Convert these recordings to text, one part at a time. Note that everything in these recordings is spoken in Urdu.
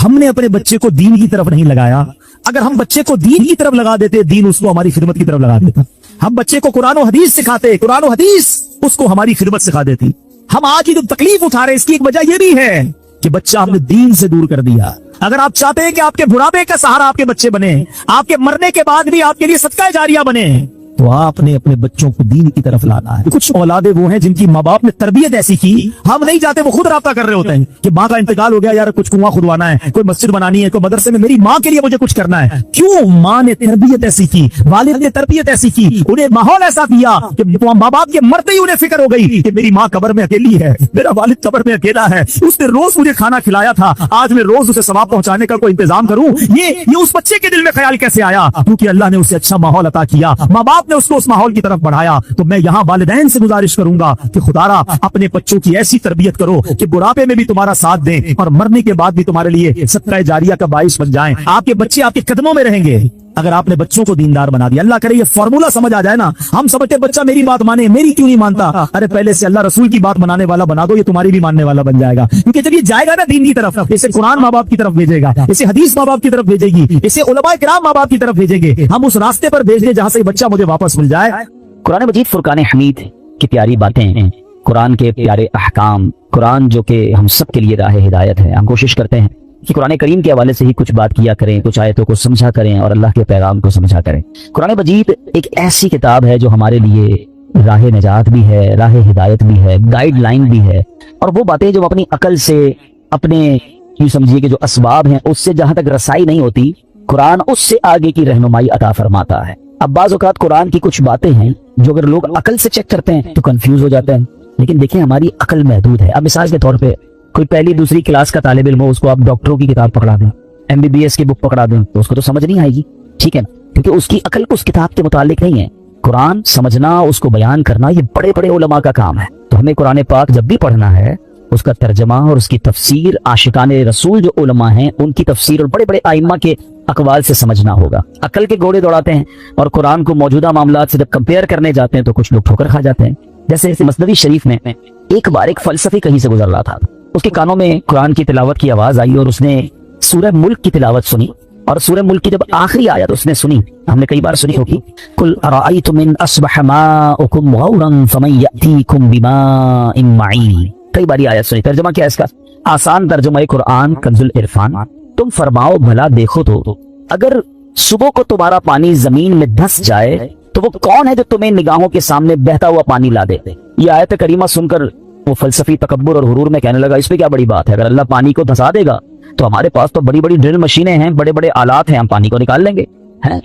ہم نے اپنے بچے کو دین کی طرف نہیں لگایا. اگر ہم بچے کو دین کی طرف لگا دیتے, دین اس کو ہماری خدمت کی طرف لگا دیتا. ہم بچے کو قرآن و حدیث سکھاتے, قرآن و حدیث اس کو ہماری خدمت سکھا دیتی. ہم آج کی جو تکلیف اٹھا رہے ہیں اس کی ایک وجہ یہ بھی ہے کہ بچہ ہم نے دین سے دور کر دیا. اگر آپ چاہتے ہیں کہ آپ کے بڑھاپے کا سہارا آپ کے بچے بنے, آپ کے مرنے کے بعد بھی آپ کے لیے صدقہ جاریہ بنے, تو آپ نے اپنے بچوں کو دین کی طرف لانا ہے. کچھ اولادیں وہ ہیں جن کی ماں باپ نے تربیت ایسی کی, ہم نہیں چاہتے, وہ خود رابطہ کر رہے ہوتے ہیں کہ ماں کا انتقال ہو گیا, یار کچھ کنواں کھدوانا ہے, کوئی مسجد بنانی ہے, کوئی مدرسے میں میری ماں کے لیے مجھے کچھ کرنا ہے. کیوں؟ ماں نے تربیت ایسی کی, والد نے تربیت ایسی کی, انہیں ماحول ایسا دیا کہ ماں باپ کے مرتے ہی انہیں فکر ہو گئی کہ میری ماں قبر میں اکیلی ہے, میرا والد قبر میں اکیلا ہے, اس نے روز مجھے کھانا کھلایا تھا, آج میں روز اسے ثواب پہنچانے کا کوئی انتظام کروں. یہ اس بچے کے دل میں خیال کیسے آیا؟ کیونکہ اللہ نے اسے اچھا ماحول عطا کیا, ماں باپ نے اس کو اس ماحول کی طرف بڑھایا. تو میں یہاں والدین سے گزارش کروں گا کہ خدارا اپنے بچوں کی ایسی تربیت کرو کہ بڑھاپے میں بھی تمہارا ساتھ دیں اور مرنے کے بعد بھی تمہارے لیے صدقہ جاریہ کا باعث بن جائیں. آپ کے بچے آپ کے قدموں میں رہیں گے اگر آپ نے بچوں کو دیندار بنا دیا. اللہ کرے یہ فارمولا سمجھ آ جائے نا. ہم سمجھتے بچہ میری بات مانے, میری کیوں نہیں مانتا؟ ارے پہلے سے اللہ رسول کی بات منانے والا بنا دو, یہ تمہاری بھی ماننے والا بن جائے گا. کیونکہ جب یہ جائے گا نا دین کی طرف, اسے قرآن ماں باپ کی طرف بھیجے گا, اسے حدیث ماں باپ کی طرف بھیجے گی, اسے علماء کرام ماں باپ کی طرف بھیجیں گے. ہم اس راستے پر بھیج دیں جہاں سے بچہ مجھے واپس مل جائے. قرآن مجید فرقان حمید کی پیاری باتیں ہیں, قرآن کے پیارے احکام, قرآن جو کہ ہم سب کے لیے راہ ہدایت ہے. ہم کوشش کرتے ہیں کہ قرآن کریم کے حوالے سے ہی کچھ بات کیا کریں, کچھ آیتوں کو سمجھا کریں اور اللہ کے پیغام کو سمجھا کریں. قرآن مجید ایک ایسی کتاب ہے جو ہمارے لیے راہ نجات بھی ہے, راہ ہدایت بھی ہے, گائیڈ لائن بھی ہے. اور وہ باتیں جو اپنی عقل سے, اپنے یوں سمجھیے کہ جو اسباب ہیں اس سے جہاں تک رسائی نہیں ہوتی, قرآن اس سے آگے کی رہنمائی عطا فرماتا ہے. اب بعض اوقات قرآن کی کچھ باتیں ہیں جو اگر لوگ عقل سے چیک کرتے ہیں تو کنفیوز ہو جاتے ہیں, لیکن دیکھیں ہماری عقل محدود ہے. اب مثال کے طور پہ کوئی پہلی دوسری کلاس کا طالب علم ہو, اس کو آپ ڈاکٹروں کی کتاب پکڑا دیں, MBBS کی بک پکڑا دیں, تو اس کو تو سمجھ نہیں آئے گی, ٹھیک ہے نا, کیونکہ اس کی عقل اس کتاب کے متعلق نہیں ہے. قرآن سمجھنا, اس کو بیان کرنا, یہ بڑے بڑے علماء کا کام ہے. تو ہمیں قرآن پاک جب بھی پڑھنا ہے اس کا ترجمہ اور اس کی تفسیر عاشقان رسول جو علماء ہیں ان کی تفسیر اور بڑے بڑے ائمہ کے اقوال سے سمجھنا ہوگا. عقل کے گھوڑے دوڑاتے ہیں اور قرآن کو موجودہ معاملات سے جب کمپیئر کرنے جاتے ہیں تو کچھ لوگ ٹھوکر کھا جاتے ہیں. جیسے مثنوی شریف میں ایک بار ایک فلسفی کہیں سے گزر رہا تھا, اس کے کانوں میں قرآن کی تلاوت کی آواز آئی اور اس نے سورہ ملک کی تلاوت سنی, اور سورہ ملک کی جب آخری آیت اس نے سنی, ہم نے کئی بار سنی ہوگی, قل ارأیتم ان اصبح ماؤکم غورا فمن یأتیکم بماء معین. کئی باری آیت سنی. ترجمہ کیا ہے اس کا؟ آسان ترجمہ قرآن کنز العرفان, تم فرماؤ بھلا دیکھو تو اگر صبح کو تمہارا پانی زمین میں دھس جائے تو وہ کون ہے جو تمہیں نگاہوں کے سامنے بہتا ہوا پانی لا دے. یہ آیت کریمہ سن کر وہ فلسفی تکبر اور غرور میں کہنے لگا اس پہ کیا بڑی بات ہے, اگر اللہ پانی کو دھسا دے گا تو ہمارے پاس تو بڑی بڑی ڈرل مشینیں ہیں, بڑے بڑے آلات ہیں, ہم پانی کو نکال لیں گے,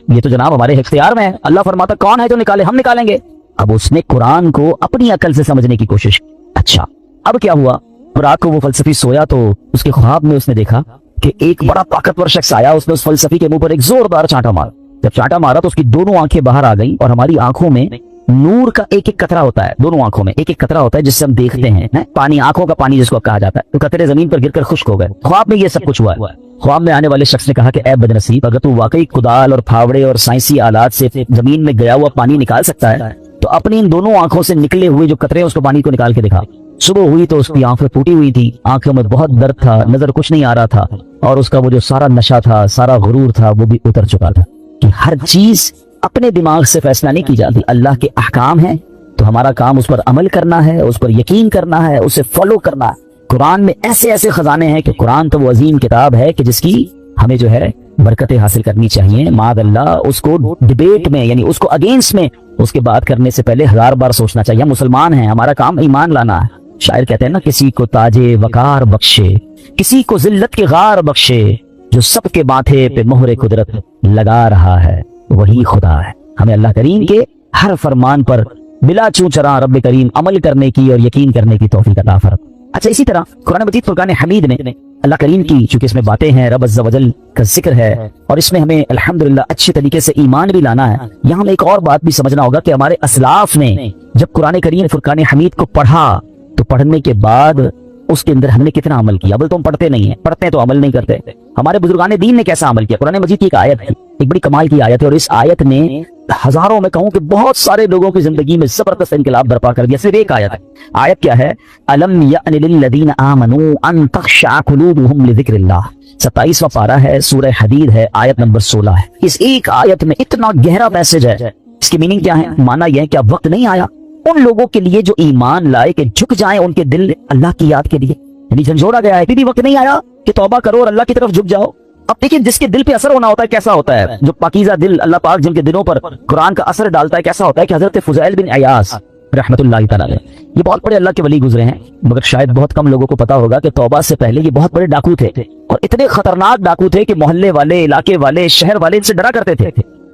یہ تو جناب ہمارے اختیار میں ہے. اللہ فرماتا کون ہے جو نکالے, ہم نکالیں گے. اب اس نے قرآن کو اپنی عقل سے سمجھنے کی کوشش. اچھا اب کیا ہوا, رات کو وہ فلسفی سویا تو اس کے خواب میں اس نے دیکھا کہ ایک بڑا طاقتور شخص آیا, اس نے اس فلسفی کے منہ پر ایک زوردار چانٹا مارا. جب چانٹا مارا تو اس کی دونوں آنکھیں باہر آ گئیں, اور ہماری آنکھوں میں نور کا ایک ایک قطرہ ہوتا ہے, دونوں آنکھوں میں ایک ایک قطرہ ہوتا ہے جس سے ہم دیکھتے ہیں پانی, آنکھوں کا پانی جس کو کہا جاتا ہے. تو قطرے زمین پر گر کر خشک ہو گئے. خواب میں یہ سب کچھ ہوا ہے. خواب میں آنے والے شخص نے کہا کہ اے بدنصیب, اگر تو واقعی کدال اور پھاوڑے اور سائنسی آلات سے زمین میں گیا ہوا پانی نکال سکتا ہے تو اپنی ان دونوں آنکھوں سے نکلے ہوئے جو قطرے ہیں اس کو پانی کو نکال کے دکھا. صبح ہوئی تو اس کی آنکھیں ٹوٹی ہوئی تھی, آنکھوں میں بہت درد تھا, نظر کچھ نہیں آ رہا تھا, اور اس کا وہ جو سارا نشہ تھا, سارا غرور تھا, وہ بھی اتر چکا تھا. کہ ہر چیز اپنے دماغ سے فیصلہ نہیں کی جاتی, اللہ کے احکام ہیں تو ہمارا کام اس پر عمل کرنا ہے, اس پر یقین کرنا ہے, اسے فالو کرنا ہے. قرآن میں ایسے ایسے خزانے ہیں کہ قرآن تو وہ عظیم کتاب ہے کہ جس کی ہمیں جو ہے برکتیں حاصل کرنی چاہیے. معاذ اللہ اس کو ڈیبیٹ میں, یعنی اس کو اگینسٹ میں, اس کے بات کرنے سے پہلے 1000 بار سوچنا چاہیے. ہم مسلمان ہیں, ہمارا کام ایمان لانا ہے. شاعر کہتے ہیں نا, کسی کو تاجے وقار بخشے, کسی کو ذلت کے غار بخشے, جو سب کے ماتھے پہ مہر قدرت لگا رہا ہے وہی خدا ہے. ہمیں اللہ کریم کے ہر فرمان پر بلا چوں چراں رب کریم عمل کرنے کی اور یقین کرنے کی توفیق عطا فرمائے. اچھا اسی طرح قرآن مجید فرقان حمید میں اللہ کریم کی چونکہ اس میں باتیں ہیں, رب عز و جل کا ذکر ہے, اور اس میں ہمیں الحمدللہ اچھے طریقے سے ایمان بھی لانا ہے. یہاں ہمیں ایک اور بات بھی سمجھنا ہوگا کہ ہمارے اسلاف نے جب قرآن کریم فرقان حمید کو پڑھا تو پڑھنے کے بعد اس کے اندر ہم نے کتنا عمل کیا. بل تو ہم پڑھتے نہیں ہیں, پڑھتے ہیں تو عمل نہیں کرتے. ہمارے بزرگان دین نے کیسا عمل کیا. قرآن مجید کی ایک آیت ہے, ایک بڑی کمال کی آیت ہے, اور اس آیت نے ہزاروں میں کہوں کہ بہت سارے لوگوں کی زندگی میں زبردست انقلاب برپا کر دیا. صرف ایک آیت ہے. آیت کیا ہے؟ الم یأن للذین آمنوا ان تخشع قلوبهم لذکر اللہ. 27واں پارہ ہے, سورہ حدید ہے, آیت نمبر 16 ہے. اس ایک آیت میں اتنا گہرا میسج ہے. اس کی میننگ کیا ہے؟ مانا یہ ہے کہ اب وقت نہیں آیا ان لوگوں کے لیے جو ایمان لائے کہ جھک جائیں ان کے دل اللہ کی یاد کے لیے. یعنی جھنجھوڑا گیا ہے, ابھی بھی وقت نہیں آیا کہ توبہ کرو اور اللہ کی طرف جھک جاؤ. اب دیکھیں جس کے دل پہ اثر ہونا ہوتا ہے کیسا ہوتا ہے, جو پاکیزہ دل اللہ پاک جن کے دلوں پر قرآن کا اثر ڈالتا ہے کیسا ہوتا ہے کہ حضرت فضیل بن عیاض رحمت اللہ تعالی علیہ, یہ بہت بڑے اللہ کے ولی گزرے ہیں, مگر شاید بہت کم لوگوں کو پتا ہوگا کہ توبہ سے پہلے یہ بہت بڑے ڈاکو تھے, اور اتنے خطرناک ڈاکو تھے کہ محلے والے, علاقے والے, شہر والے ان سے ڈرا کرتے تھے.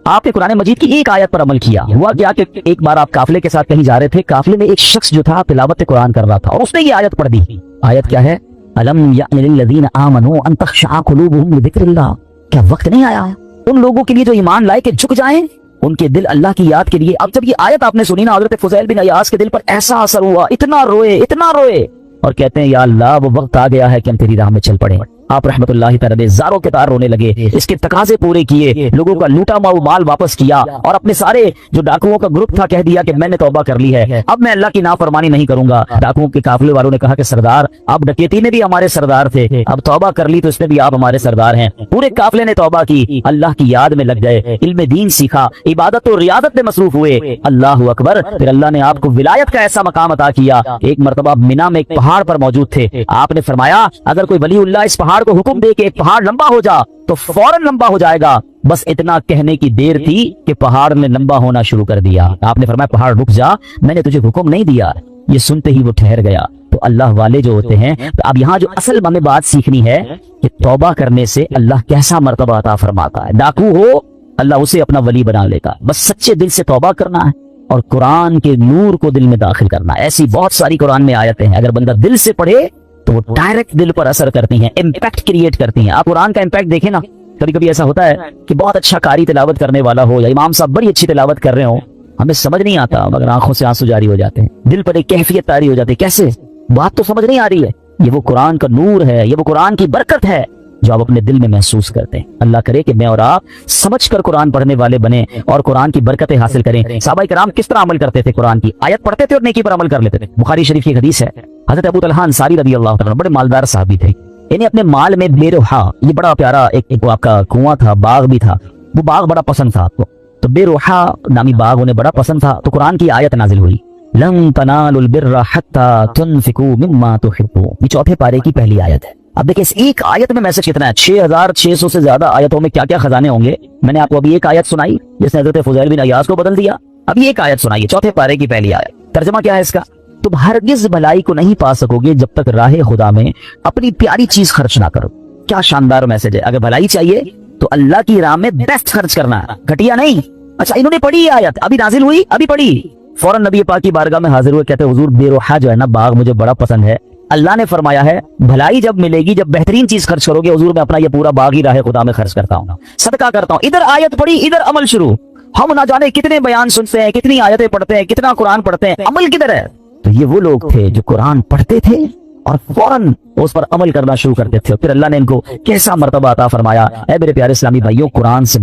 آپ نے قرآن مجید کی ایک آیت پر عمل کیا. ہوا کیا کہ ایک بار آپ قافلے کے ساتھ کہیں جا رہے تھے, قافلے میں ایک شخص جو تھا تلاوت قرآن کر رہا تھا, اور اس نے یہ آیت پڑھ دی. آیت کیا ہے؟ الم یأن للذین آمنوا ان تخشع قلوبهم لذکر اللہ. کیا وقت نہیں آیا ان لوگوں کے لیے جو ایمان لائے کہ جھک جائیں ان کے دل اللہ کی یاد کے لیے. اب جب یہ آیت آپ نے سنی نا, حضرت فضیل بن عیاض کے دل پر ایسا اثر ہوا, اتنا روئے اور کہتے ہیں یا اللہ وہ وقت آ گیا ہے کہ ہم تیری راہ میں چل پڑے. آپ رحمت اللہ تعالی زاروں کے تار رونے لگے, اس کے تقاضے پورے کیے, لوگوں کا لوٹا مال واپس کیا, اور اپنے سارے جو ڈاکوؤں کا گروپ تھا کہہ دیا کہ میں نے توبہ کر لی ہے, اب میں اللہ کی نافرمانی نہیں کروں گا. ڈاکوؤں کے قافلے والوں نے کہا کہ سردار آپ ڈکیتی میں بھی ہمارے سردار تھے, اب توبہ کر لی تو اس میں بھی آپ ہمارے سردار ہیں. پورے قافلے نے توبہ کی, اللہ کی یاد میں لگ گئے, علم دین سیکھا, عبادت و ریاضت میں مصروف ہوئے. اللہ اکبر. پھر اللہ نے آپ کو ولایت کا ایسا مقام عطا کیا. ایک مرتبہ مینا میں ایک پہاڑ پر موجود تھے, آپ نے فرمایا اگر کوئی ولی اللہ اس پہاڑ کو حکم دے کہ ایک پہاڑ لمبا ہو جا تو فوراً لمبا ہو جائے گا. بس اتنا کہنے کی دیر تھی کہ پہاڑ نے لمبا ہونا شروع کر دیا. آپ نے فرمایا پہاڑ رک جا, میں نے تجھے حکم نہیں دیا. یہ سنتے ہی وہ ٹھہر گیا. تو اللہ والے جو ہوتے ہیں, تو اب یہاں جو اصل ہمیں بات سیکھنی ہے کہ توبہ کرنے سے اللہ کیسا مرتبہ عطا فرماتا ہے. ڈاکو ہو اللہ اسے اپنا ولی بنا لے گا, بس سچے دل سے توبہ کرنا ہے اور قرآن کے نور کو دل میں داخل کرنا ہے. ایسی بہت ساری قرآن میں آیتیں ہیں, اگر بندہ دل سے پڑھے تو وہ ڈائریکٹ دل پر اثر کرتی ہیں, امپیکٹ کریٹ کرتی ہیں. آپ قرآن کا امپیکٹ دیکھیں نا, کبھی کبھی ایسا ہوتا ہے کہ بہت اچھا قاری تلاوت کرنے والا ہو, یا امام صاحب بڑی اچھی تلاوت کر رہے ہوں, ہمیں سمجھ نہیں آتا مگر آنکھوں سے آنسو جاری ہو جاتے ہیں, دل پر ایک کیفیت طاری ہو جاتی ہے. کیسے؟ بات تو سمجھ نہیں آ رہی ہے. یہ وہ قرآن کا نور ہے, یہ وہ قرآن کی برکت ہے جو آپ اپنے دل میں محسوس کرتے ہیں. اللہ کرے کہ میں اور آپ سمجھ کر قرآن پڑھنے والے بنے اور قرآن کی برکتیں حاصل کریں. صحابہ کرام کس طرح عمل کرتے تھے؟ قرآن کی آیت پڑھتے تھے اور نیکی پر عمل کر لیتے تھے. بخاری شریف کی حدیث ہے, حضرت ابو طلحہ انصاری رضی اللہ تعالیٰ بڑے مالدار صحابی تھے. انہیں اپنے مال میں بے روحا, یہ بڑا پیارا ایک آپ کا کنواں تھا, باغ بھی تھا, وہ باغ بڑا پسند تھا آپ کو, تو بے روحا نامی باغ انہیں بڑا پسند تھا. تو قرآن کی آیت نازل ہوئی, لن تنالوا البر حتى تنفقوا مما تحبون. یہ چوتھے پارے کی پہلی آیت ہے. اب دیکھیں اس ایک آیت میں میسج کتنا ہے, 6600 سے زیادہ آیتوں میں کیا کیا خزانے ہوں گے. میں نے آپ کو ابھی ایک آیت سنائی جس نے حضرت فضیل بن عیاض کو بدل دیا. اب یہ ایک آیت سنائیے, چوتھے پارے کی پہلی آیت. ترجمہ کیا ہے اس کا؟ تم ہرگز بھلائی کو نہیں پا سکو گے جب تک راہ خدا میں اپنی پیاری چیز خرچ نہ کرو. کیا شاندار میسج ہے. اگر بھلائی چاہیے تو اللہ کی راہ میں بیسٹ خرچ کرنا ہے, گھٹیا نہیں. اچھا انہوں نے پڑھی یہ آیت, ابھی نازل ہوئی, ابھی پڑھی, فوراً نبی پاک کی بارگاہ میں حاضر ہوئے, کہتے حضور بے روحا جو ہے نا باغ مجھے بڑا پسند ہے. اللہ نے فرمایا ہے بھلائی جب ملے گی جب بہترین چیز خرچ کرو گے. حضور میں اپنا یہ پورا باغ ہی راہ خدا میں خرچ کرتا ہوں, صدقہ کرتا ہوں. ادھر آیت پڑھی, ادھر عمل شروع. ہم نہ جانے کتنے بیان سنتے ہیں, کتنی آیتیں پڑھتے ہیں, کتنا قرآن پڑھتے ہیں, عمل کدھر ہے؟ تو یہ وہ لوگ تھے جو قرآن پڑھتے تھے اور فوراً اس پر عمل کرنا شروع کرتے تھے. پھر اللہ نے ان کو کیسا مرتبہ عطا فرمایا. اے میرے پیارے اسلامی بھائیوں, قرآن سے